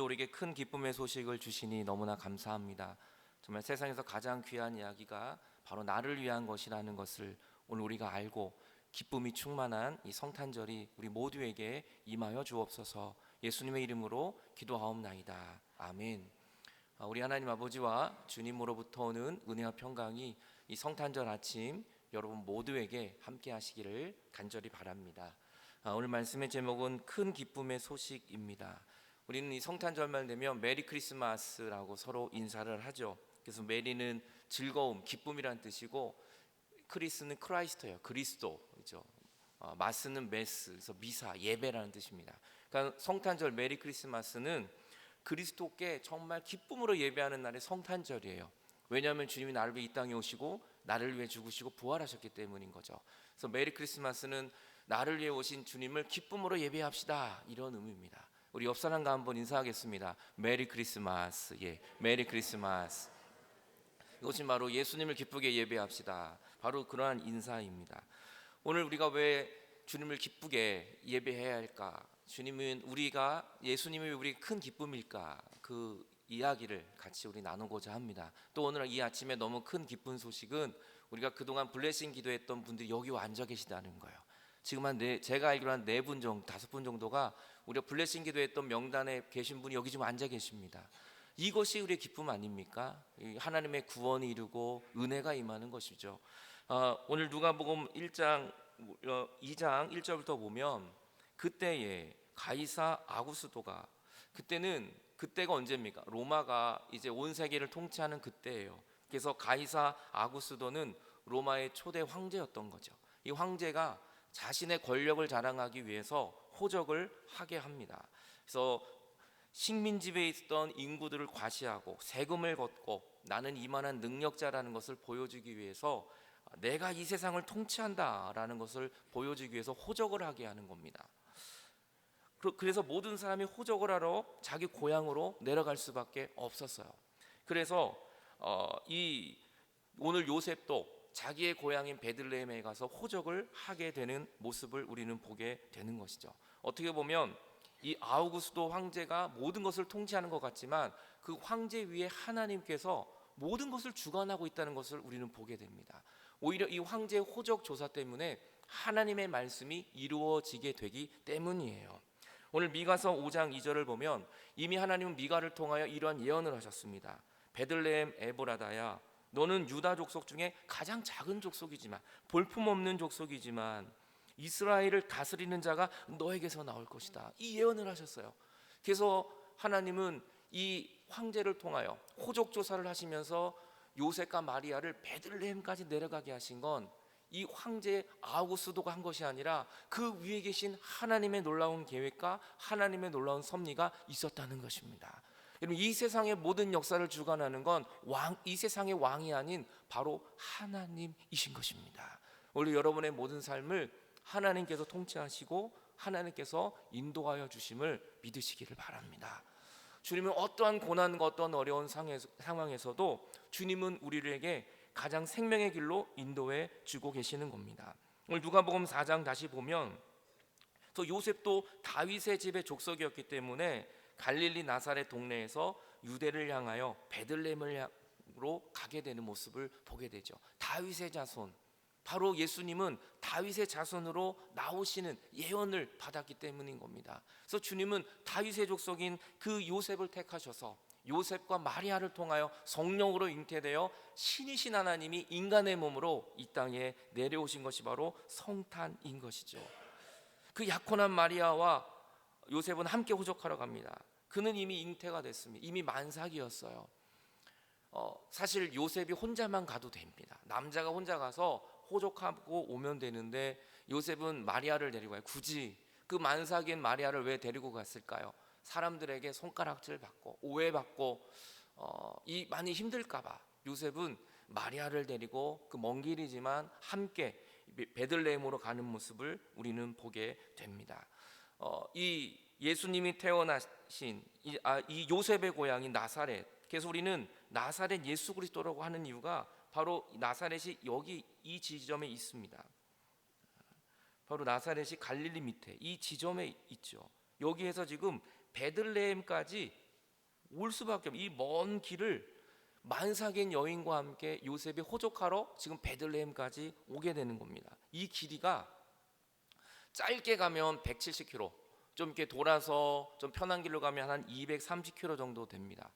우리에게 큰 기쁨의 소식을 주시니 너무나 감사합니다. 정말 세상에서 가장 귀한 이야기가 바로 나를 위한 것이라는 것을 오늘 우리가 알고 기쁨이 충만한 이 성탄절이 우리 모두에게 임하여 주옵소서. 예수님의 이름으로 기도하옵나이다. 아멘. 우리 하나님 아버지와 주님으로부터 오는 은혜와 평강이 이 성탄절 아침 여러분 모두에게 함께 하시기를 간절히 바랍니다. 오늘 말씀의 제목은 큰 기쁨의 소식입니다. 우리는 이 성탄절만 되면 메리 크리스마스라고 서로 인사를 하죠. 그래서 메리는 즐거움, 기쁨이란 뜻이고 크리스는 크라이스터예요. 그리스도죠. 마스는 메스, 그래서 미사, 예배라는 뜻입니다. 그러니까 성탄절 메리 크리스마스는 그리스도께 정말 기쁨으로 예배하는 날의 성탄절이에요. 왜냐하면 주님이 나를 위해 이 땅에 오시고 나를 위해 죽으시고 부활하셨기 때문인 거죠. 그래서 메리 크리스마스는 나를 위해 오신 주님을 기쁨으로 예배합시다, 이런 의미입니다. 우리 옆 사람과 한번 인사하겠습니다. 메리 크리스마스. 예, 메리 크리스마스. 이것이 바로 예수님을 기쁘게 예배합시다, 바로 그러한 인사입니다. 오늘 우리가 왜 주님을 기쁘게 예배해야 할까? 예수님이 왜 우리 큰 기쁨일까? 그 이야기를 같이 우리 나누고자 합니다. 또 오늘 이 아침에 너무 큰 기쁜 소식은 우리가 그동안 블레싱 기도했던 분들이 여기 와 앉아 계시다는 거예요. 지금 제가 알기로 한 4분 정도, 5분 정도가 우리가 블레싱 기도했던 명단에 계신 분이 여기 지금 앉아 계십니다. 이것이 우리의 기쁨 아닙니까? 하나님의 구원이 이루고 은혜가 임하는 것이죠. 오늘 누가복음 2장 1절부터 보면 그때에 가이사 아구스도가, 그때가 언제입니까? 로마가 이제 온 세계를 통치하는 그때예요. 그래서 가이사 아구스도는 로마의 초대 황제였던 거죠. 이 황제가 자신의 권력을 자랑하기 위해서 호적을 하게 합니다. 그래서 식민지배에 있던 인구들을 과시하고 세금을 걷고 나는 이만한 능력자라는 것을 보여주기 위해서 내가 이 세상을 통치한다라는 것을 보여주기 위해서 호적을 하게 하는 겁니다. 그래서 모든 사람이 호적을 하러 자기 고향으로 내려갈 수밖에 없었어요. 그래서 오늘 요셉도 자기의 고향인 베들레헴에 가서 호적을 하게 되는 모습을 우리는 보게 되는 것이죠. 어떻게 보면 이 아우구스도 황제가 모든 것을 통치하는 것 같지만 그 황제 위에 하나님께서 모든 것을 주관하고 있다는 것을 우리는 보게 됩니다. 오히려 이 황제의 호적 조사 때문에 하나님의 말씀이 이루어지게 되기 때문이에요. 오늘 미가서 5장 2절을 보면 이미 하나님은 미가를 통하여 이러한 예언을 하셨습니다. 베들레헴 에브라다야, 너는 유다 족속 중에 가장 작은 족속이지만, 볼품없는 족속이지만 이스라엘을 다스리는 자가 너에게서 나올 것이다, 이 예언을 하셨어요. 그래서 하나님은 이 황제를 통하여 호적 조사를 하시면서 요셉과 마리아를 베들레헴까지 내려가게 하신 건 이 황제 아우구스도가 한 것이 아니라 그 위에 계신 하나님의 놀라운 계획과 하나님의 놀라운 섭리가 있었다는 것입니다. 여러분, 이 세상의 모든 역사를 주관하는 건 이 세상의 왕이 아닌 바로 하나님이신 것입니다. 오늘 여러분의 모든 삶을 하나님께서 통치하시고 하나님께서 인도하여 주심을 믿으시기를 바랍니다. 주님은 어떠한 고난과 어떠한 어려운 상황에서도 주님은 우리에게 가장 생명의 길로 인도해 주고 계시는 겁니다. 오늘 누가복음 4장 다시 보면 또 요셉도 다윗의 집의 족속이었기 때문에 갈릴리 나사렛 동네에서 유대를 향하여 베들레헴으로 가게 되는 모습을 보게 되죠. 다윗의 자손, 바로 예수님은 다윗의 자손으로 나오시는 예언을 받았기 때문인 겁니다. 그래서 주님은 다윗의 족속인 그 요셉을 택하셔서 요셉과 마리아를 통하여 성령으로 잉태되어 신이신 하나님이 인간의 몸으로 이 땅에 내려오신 것이 바로 성탄인 것이죠. 그 약혼한 마리아와 요셉은 함께 호적하러 갑니다. 그는 이미 잉태가 됐습니다. 이미 만삭이었어요. 사실 요셉이 혼자만 가도 됩니다. 남자가 혼자 가서 호적하고 오면 되는데 요셉은 마리아를 데리고 가요. 굳이 그 만삭인 마리아를 왜 데리고 갔을까요? 사람들에게 손가락질 받고 오해받고 많이 힘들까봐 요셉은 마리아를 데리고 그 먼 길이지만 함께 베들레헴으로 가는 모습을 우리는 보게 됩니다. 이 예수님이 태어나신 이 요셉의 고향인 나사렛, 그래서 우리는 나사렛 예수 그리스도라고 하는 이유가 바로 나사렛이 여기 이 지점에 있습니다. 바로 나사렛이 갈릴리 밑에 이 지점에 있죠. 여기에서 지금 베들레헴까지 올 수밖에 없는 이 먼 길을 만삭인 여인과 함께 요셉이 호적하러 지금 베들레헴까지 오게 되는 겁니다. 이 길이가 짧게 가면 170km, 좀 이렇게 돌아서 좀 편한 길로 가면 한 230km 정도 됩니다.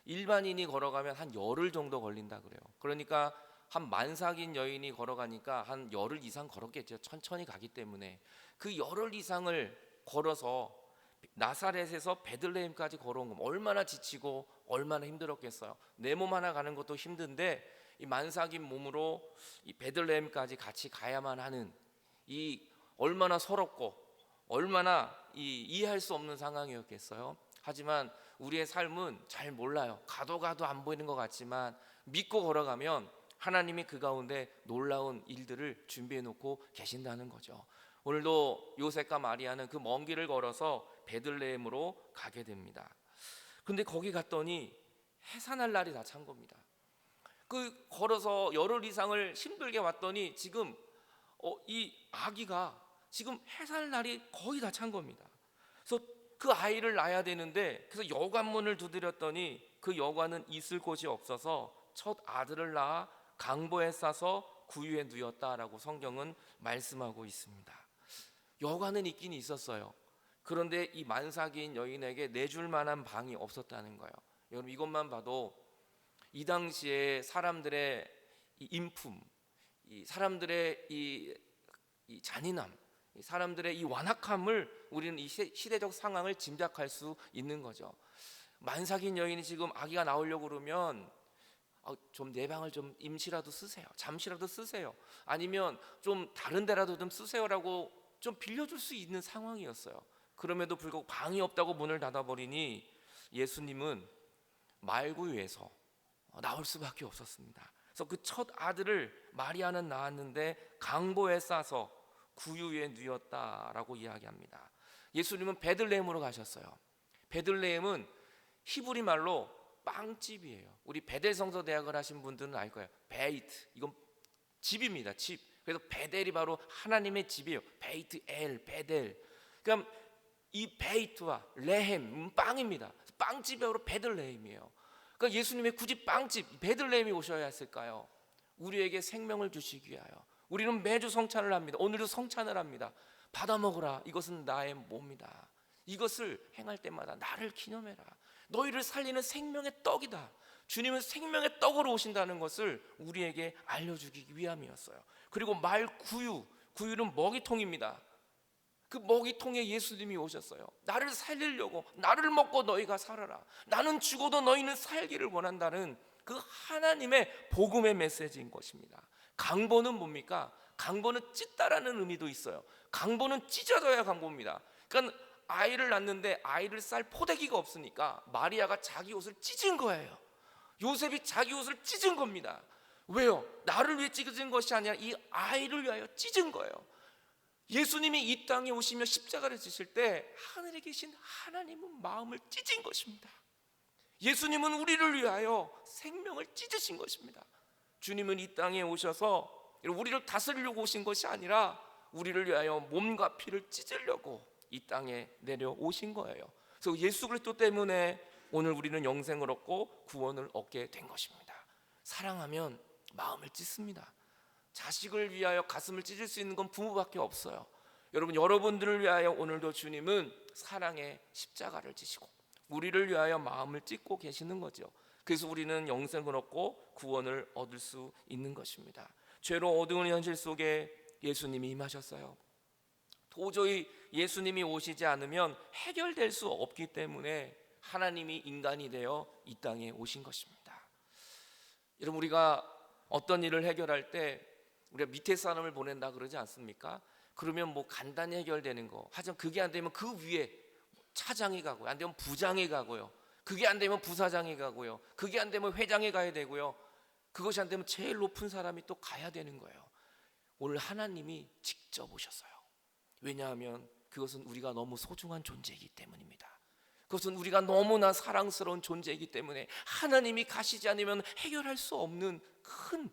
일반인이 걸어가면 한 열흘 정도 걸린다 그래요. 그러니까 한 만삭인 여인이 걸어가니까 한 열흘 이상 걸었겠죠. 천천히 가기 때문에. 그 열흘 이상을 걸어서 나사렛에서 베들레헴까지 걸어온 건 얼마나 지치고 얼마나 힘들었겠어요. 내 몸 하나 가는 것도 힘든데 이 만삭인 몸으로 이 베들레헴까지 같이 가야만 하는, 이 얼마나 서럽고 얼마나 이해할 수 없는 상황이었겠어요. 하지만 우리의 삶은 잘 몰라요. 가도 안 보이는 것 같지만 믿고 걸어가면 하나님이 그 가운데 놀라운 일들을 준비해 놓고 계신다는 거죠. 오늘도 요셉과 마리아는 그 먼 길을 걸어서 베들레헴으로 가게 됩니다. 근데 거기 갔더니 해산할 날이 다 찬 겁니다. 그 걸어서 열흘 이상을 힘들게 왔더니 지금 이 아기가 지금 해산할 날이 거의 다 찬 겁니다. 그래서 그 아이를 낳아야 되는데, 그래서 여관문을 두드렸더니 그 여관은 있을 곳이 없어서 첫 아들을 낳아 강보에 싸서 구유에 누였다라고 성경은 말씀하고 있습니다. 여관은 있긴 있었어요. 그런데 이 만삭인 여인에게 내줄 만한 방이 없었다는 거예요. 여러분, 이것만 봐도 이 당시에 사람들의 이 인품, 이 사람들의 이 잔인함, 이 사람들의 이 완악함을 우리는 이 시대적 상황을 짐작할 수 있는 거죠. 만삭인 여인이 지금 아기가 나오려고 그러면 좀 내 방을 좀 임시라도 쓰세요. 잠시라도 쓰세요. 아니면 좀 다른 데라도 좀 쓰세요라고 좀 빌려줄 수 있는 상황이었어요. 그럼에도 불구하고 방이 없다고 문을 닫아버리니 예수님은 말구유에서 나올 수밖에 없었습니다. 그래서 그 첫 아들을 마리아는 낳았는데 강보에 싸서 구유에 누였다라고 이야기합니다. 예수님은 베들레헴으로 가셨어요. 베들레헴은 히브리 말로 빵집이에요. 우리 베델성서 대학을 하신 분들은 알 거예요. 베이트, 이건 집입니다. 집. 그래서 베델이 바로 하나님의 집이에요. 베이트 엘, 베델. 그러니까 이 베이트와 레헴, 빵입니다. 빵집이 바로 베들레헴이에요. 그러니까 예수님의 굳이 빵집 베들레헴이 오셔야 했을까요? 우리에게 생명을 주시기 위하여. 우리는 매주 성찬을 합니다. 오늘도 성찬을 합니다. 받아 먹으라. 이것은 나의 몸이다. 이것을 행할 때마다 나를 기념해라. 너희를 살리는 생명의 떡이다. 주님은 생명의 떡으로 오신다는 것을 우리에게 알려주기 위함이었어요. 그리고 구유는 먹이통입니다. 그 먹이통에 예수님이 오셨어요. 나를 살리려고, 나를 먹고 너희가 살아라. 나는 죽어도 너희는 살기를 원한다는 그 하나님의 복음의 메시지인 것입니다. 강보는 뭡니까? 강보는 찢다라는 의미도 있어요. 강보는 찢어져야 강보입니다. 그러니까 아이를 낳는데 아이를 쌀 포대기가 없으니까 마리아가 자기 옷을 찢은 거예요. 요셉이 자기 옷을 찢은 겁니다. 왜요? 나를 위해 찢은 것이 아니라 이 아이를 위하여 찢은 거예요. 예수님이 이 땅에 오시며 십자가를 지실 때 하늘에 계신 하나님은 마음을 찢은 것입니다. 예수님은 우리를 위하여 생명을 찢으신 것입니다. 주님은 이 땅에 오셔서 우리를 다스리려고 오신 것이 아니라 우리를 위하여 몸과 피를 찢으려고 이 땅에 내려오신 거예요. 그래서 예수 그리스도 때문에 오늘 우리는 영생을 얻고 구원을 얻게 된 것입니다. 사랑하면 마음을 찢습니다. 자식을 위하여 가슴을 찢을 수 있는 건 부모밖에 없어요. 여러분들을 위하여 오늘도 주님은 사랑의 십자가를 지시고 우리를 위하여 마음을 찢고 계시는 거죠. 그래서 우리는 영생을 얻고 구원을 얻을 수 있는 것입니다. 죄로 어두운 현실 속에 예수님이 임하셨어요. 도저히 예수님이 오시지 않으면 해결될 수 없기 때문에 하나님이 인간이 되어 이 땅에 오신 것입니다. 여러분, 우리가 어떤 일을 해결할 때 우리가 밑에 사람을 보낸다 그러지 않습니까? 그러면 뭐 간단히 해결되는 거. 하지만 그게 안 되면 그 위에 차장이 가고요. 안 되면 부장이 가고요. 그게 안 되면 부사장이 가고요. 그게 안 되면 회장이 가야 되고요. 그것이 안 되면 제일 높은 사람이 또 가야 되는 거예요. 오늘 하나님이 직접 오셨어요. 왜냐하면 그것은 우리가 너무 소중한 존재이기 때문입니다. 그것은 우리가 너무나 사랑스러운 존재이기 때문에 하나님이 가시지 않으면 해결할 수 없는 큰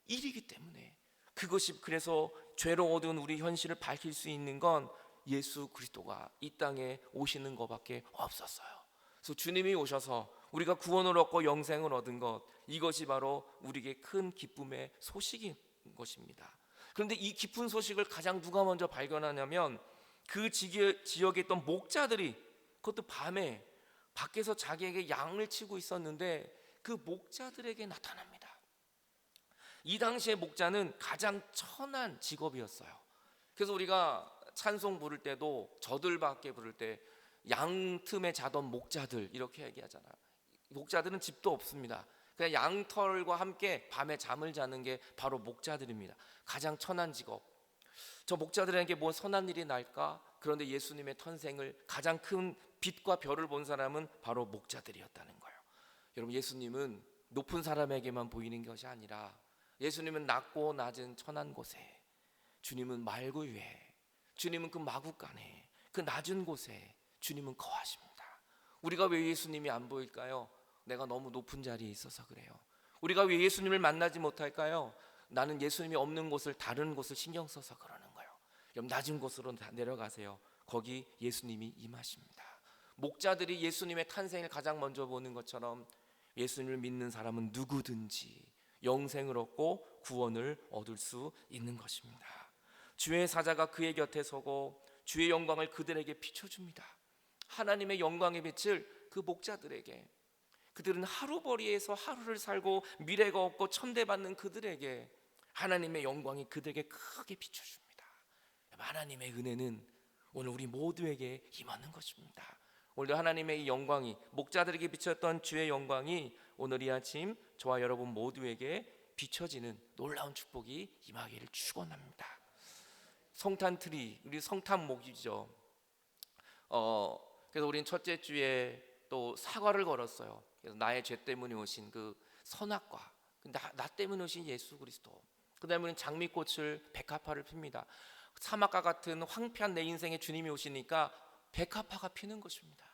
일이기 때문에, 그것이 그래서 죄로 어두운 우리 현실을 밝힐 수 있는 건 예수 그리스도가 이 땅에 오시는 것밖에 없었어요. 그래서 주님이 오셔서 우리가 구원을 얻고 영생을 얻은 것, 이것이 바로 우리에게 큰 기쁨의 소식인 것입니다. 그런데 이 기쁜 소식을 가장 누가 먼저 발견하냐면 그 지역에 있던 목자들이, 그것도 밤에 밖에서 자기에게 양을 치고 있었는데 그 목자들에게 나타납니다. 이 당시에 목자는 가장 천한 직업이었어요. 그래서 우리가 찬송 부를 때도 저들밖에 부를 때 양 틈에 자던 목자들 이렇게 얘기하잖아요. 목자들은 집도 없습니다. 그냥 양털과 함께 밤에 잠을 자는 게 바로 목자들입니다. 가장 천한 직업. 저 목자들에게 뭐 선한 일이 날까? 그런데 예수님의 탄생을 가장 큰 빛과 별을 본 사람은 바로 목자들이었다는 거예요. 여러분, 예수님은 높은 사람에게만 보이는 것이 아니라 예수님은 낮고 낮은 천한 곳에, 주님은 말구 위에, 주님은 그 마구간에, 그 낮은 곳에 주님은 거하십니다. 우리가 왜 예수님이 안 보일까요? 내가 너무 높은 자리에 있어서 그래요. 우리가 왜 예수님을 만나지 못할까요? 나는 예수님이 없는 곳을, 다른 곳을 신경 써서 그러는 거예요. 그럼 낮은 곳으로 내려가세요. 거기 예수님이 임하십니다. 목자들이 예수님의 탄생을 가장 먼저 보는 것처럼 예수님을 믿는 사람은 누구든지 영생을 얻고 구원을 얻을 수 있는 것입니다. 주의 사자가 그의 곁에 서고 주의 영광을 그들에게 비춰줍니다. 하나님의 영광의 빛을 그 목자들에게, 그들은 하루벌이에서 하루를 살고 미래가 없고 천대받는 그들에게 하나님의 영광이 그들에게 크게 비춰줍니다. 하나님의 은혜는 오늘 우리 모두에게 임하는 것입니다. 오늘도 하나님의 이 영광이, 목자들에게 비쳤던 주의 영광이 오늘 이 아침 저와 여러분 모두에게 비춰지는 놀라운 축복이 임하기를 축원합니다. 성탄트리, 우리 성탄목이죠. 그래서 우리는 첫째 주에 또 사과를 걸었어요. 그래서 나의 죄 때문에 오신 그 선악과, 나 때문에 오신 예수 그리스도. 그 다음에 우리는 장미꽃을, 백합화를 핍니다. 사막과 같은 황폐한 내 인생에 주님이 오시니까 백합화가 피는 것입니다.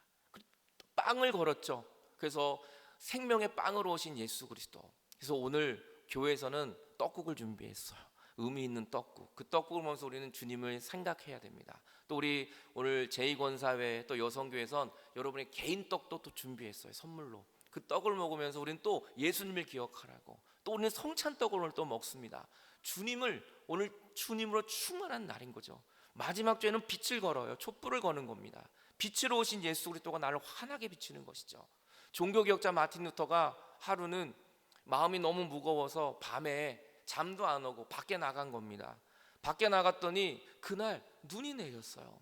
빵을 걸었죠. 그래서 생명의 빵으로 오신 예수 그리스도. 그래서 오늘 교회에서는 떡국을 준비했어요. 의미 있는 떡국. 그 떡국을 먹으면서 우리는 주님을 생각해야 됩니다. 또 우리 오늘 제2권사회 또 여성교회에선 여러분의 개인 떡도 또 준비했어요. 선물로. 그 떡을 먹으면서 우리는 또 예수님을 기억하라고, 또 우리는 성찬떡을 오늘 또 먹습니다. 주님을, 오늘 주님으로 충만한 날인 거죠. 마지막 주에는 빛을 걸어요. 촛불을 거는 겁니다. 빛으로 오신 예수 그리스도가 나를 환하게 비추는 것이죠. 종교개혁자 마틴 루터가 하루는 마음이 너무 무거워서 밤에 잠도 안 오고 밖에 나간 겁니다. 밖에 나갔더니 그날 눈이 내렸어요.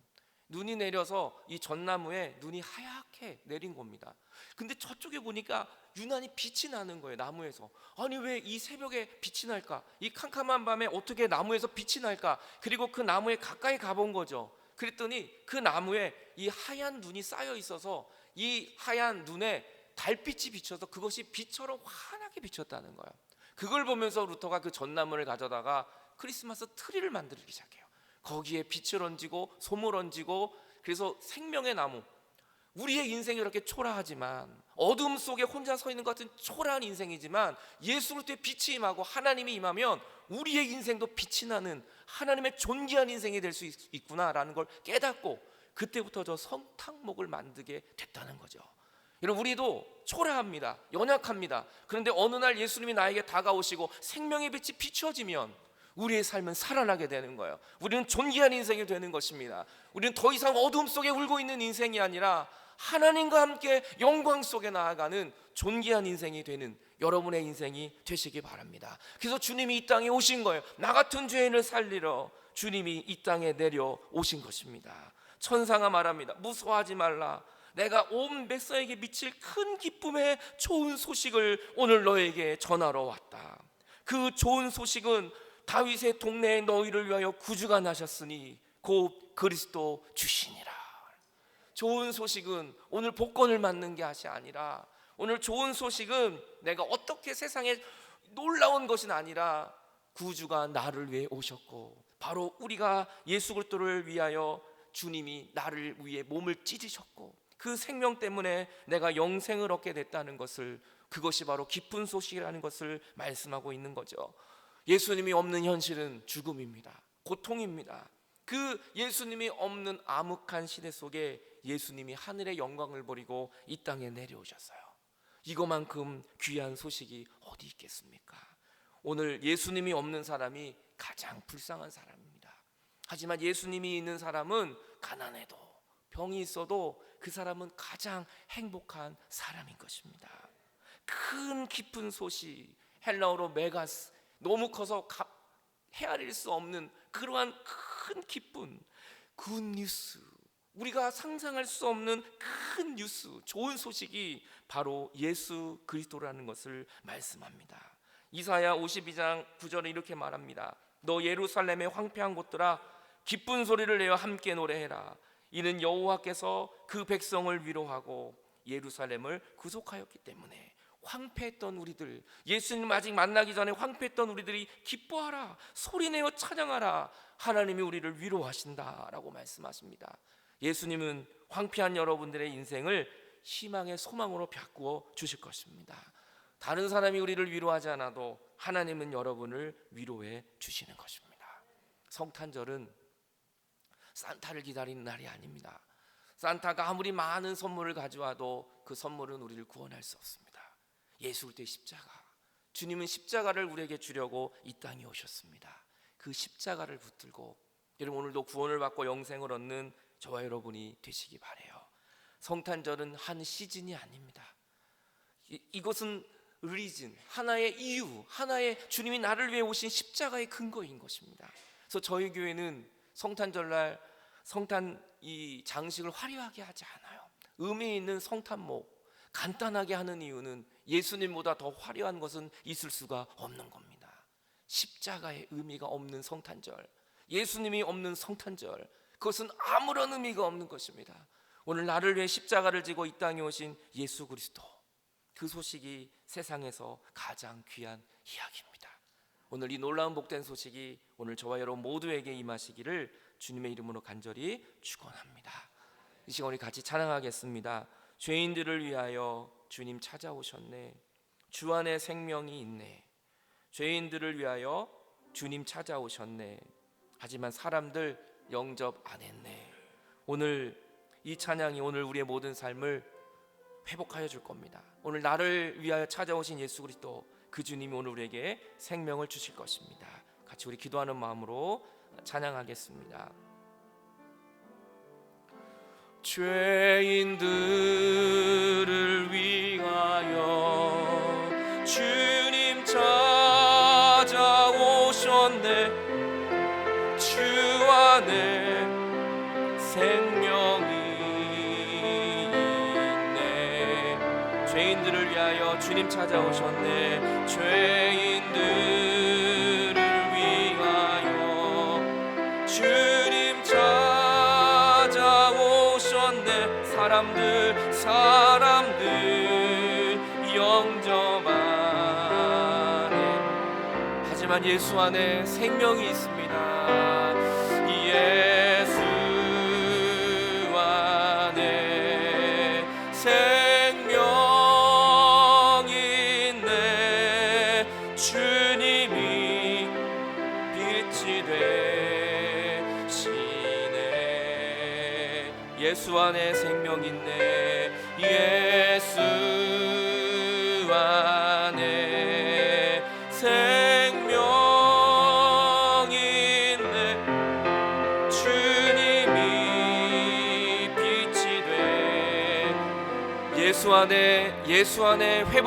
눈이 내려서 이 전나무에 눈이 하얗게 내린 겁니다. 근데 저쪽에 보니까 유난히 빛이 나는 거예요. 나무에서. 아니 왜 이 새벽에 빛이 날까? 이 캄캄한 밤에 어떻게 나무에서 빛이 날까? 그리고 그 나무에 가까이 가본 거죠. 그랬더니 그 나무에 이 하얀 눈이 쌓여 있어서 이 하얀 눈에 달빛이 비쳐서 그것이 빛처럼 환하게 비쳤다는 거예요. 그걸 보면서 루터가 그 전나무를 가져다가 크리스마스 트리를 만들기 시작해요. 거기에 빛을 얹고 솜을 얹고, 그래서 생명의 나무, 우리의 인생이 이렇게 초라하지만, 어둠 속에 혼자 서 있는 것 같은 초라한 인생이지만 예수 그리스도의 빛이 임하고 하나님이 임하면 우리의 인생도 빛이 나는 하나님의 존귀한 인생이 될 수 있구나라는 걸 깨닫고 그때부터 저 성탕목을 만들게 됐다는 거죠. 여러분, 우리도 초라합니다. 연약합니다. 그런데 어느 날 예수님이 나에게 다가오시고 생명의 빛이 비춰지면 우리의 삶은 살아나게 되는 거예요. 우리는 존귀한 인생이 되는 것입니다. 우리는 더 이상 어둠 속에 울고 있는 인생이 아니라 하나님과 함께 영광 속에 나아가는 존귀한 인생이 되는 여러분의 인생이 되시기 바랍니다. 그래서 주님이 이 땅에 오신 거예요. 나 같은 죄인을 살리러 주님이 이 땅에 내려오신 것입니다. 천사가 말합니다. 무서워하지 말라. 내가 온 백성에게 미칠 큰 기쁨의 좋은 소식을 오늘 너에게 전하러 왔다. 그 좋은 소식은 다윗의 동네에 너희를 위하여 구주가 나셨으니 곧 그리스도 주시니라. 좋은 소식은 오늘 복권을 맞는 게 아니라, 오늘 좋은 소식은 내가 어떻게 세상에 놀라운 것은 아니라 구주가 나를 위해 오셨고, 바로 우리가 예수 그리스도를 위하여 주님이 나를 위해 몸을 찢으셨고 그 생명 때문에 내가 영생을 얻게 됐다는 것을, 그것이 바로 기쁜 소식이라는 것을 말씀하고 있는 거죠. 예수님이 없는 현실은 죽음입니다. 고통입니다. 그 예수님이 없는 암흑한 시대 속에 예수님이 하늘의 영광을 버리고 이 땅에 내려오셨어요. 이거만큼 귀한 소식이 어디 있겠습니까? 오늘 예수님이 없는 사람이 가장 불쌍한 사람입니다. 하지만 예수님이 있는 사람은 가난해도 병이 있어도 그 사람은 가장 행복한 사람인 것입니다. 큰 깊은 소식, 헬라어로 메가스, 너무 커서 헤아릴 수 없는 그러한 큰 기쁜 굿뉴스, 우리가 상상할 수 없는 큰 뉴스, 좋은 소식이 바로 예수 그리스도라는 것을 말씀합니다. 이사야 52장 9절에 이렇게 말합니다. 너 예루살렘의 황폐한 곳들아 기쁜 소리를 내어 함께 노래해라. 이는 여호와께서 그 백성을 위로하고 예루살렘을 구속하였기 때문에. 황폐했던 우리들, 예수님 아직 만나기 전에 황폐했던 우리들이 기뻐하라, 소리내어 찬양하라, 하나님이 우리를 위로하신다라고 말씀하십니다. 예수님은 황폐한 여러분들의 인생을 희망의 소망으로 바꾸어 주실 것입니다. 다른 사람이 우리를 위로하지 않아도 하나님은 여러분을 위로해 주시는 것입니다. 성탄절은 산타를 기다리는 날이 아닙니다. 산타가 아무리 많은 선물을 가져와도 그 선물은 우리를 구원할 수 없습니다. 예수 그리스도의 십자가, 주님은 십자가를 우리에게 주려고 이 땅에 오셨습니다. 그 십자가를 붙들고 여러분 오늘도 구원을 받고 영생을 얻는 저와 여러분이 되시기 바라요. 성탄절은 한 시즌이 아닙니다. 이것은 리즌, 하나의 이유, 하나의 주님이 나를 위해 오신 십자가의 근거인 것입니다. 그래서 저희 교회는 성탄절날 성탄 이 장식을 화려하게 하지 않아요. 의미 있는 성탄목 간단하게 하는 이유는 예수님보다 더 화려한 것은 있을 수가 없는 겁니다. 십자가의 의미가 없는 성탄절, 예수님이 없는 성탄절, 그것은 아무런 의미가 없는 것입니다. 오늘 나를 위해 십자가를 지고 이 땅에 오신 예수 그리스도, 그 소식이 세상에서 가장 귀한 이야기입니다. 오늘 이 놀라운 복된 소식이 오늘 저와 여러분 모두에게 임하시기를 주님의 이름으로 간절히 축원합니다. 이 시간 우리 같이 찬양하겠습니다. 죄인들을 위하여 주님 찾아오셨네. 주 안에 생명이 있네. 죄인들을 위하여 주님 찾아오셨네. 하지만 사람들 영접 안 했네. 오늘 이 찬양이 오늘 우리의 모든 삶을 회복하여 줄 겁니다. 오늘 나를 위하여 찾아오신 예수 그리스도, 그 주님이 오늘 우리에게 생명을 주실 것입니다. 같이 우리 기도하는 마음으로 찬양하겠습니다. 죄인들을 위하여 주님 찾아오셨네. 주 안에 생명이 있네. 죄인들을 위하여 주님 찾아오셨네. 죄인들을 위하여 주님 찾아오셨네. 사람들 영접 안에. 하지만 예수 안에 생명이 있습니다. 예수 안에 생명이 있네. 주님이 빛이 되시네. 예수 안에 생명 있네. 예수 안에 생명 있네. 주님이 빛이 돼. 예수 안에 회복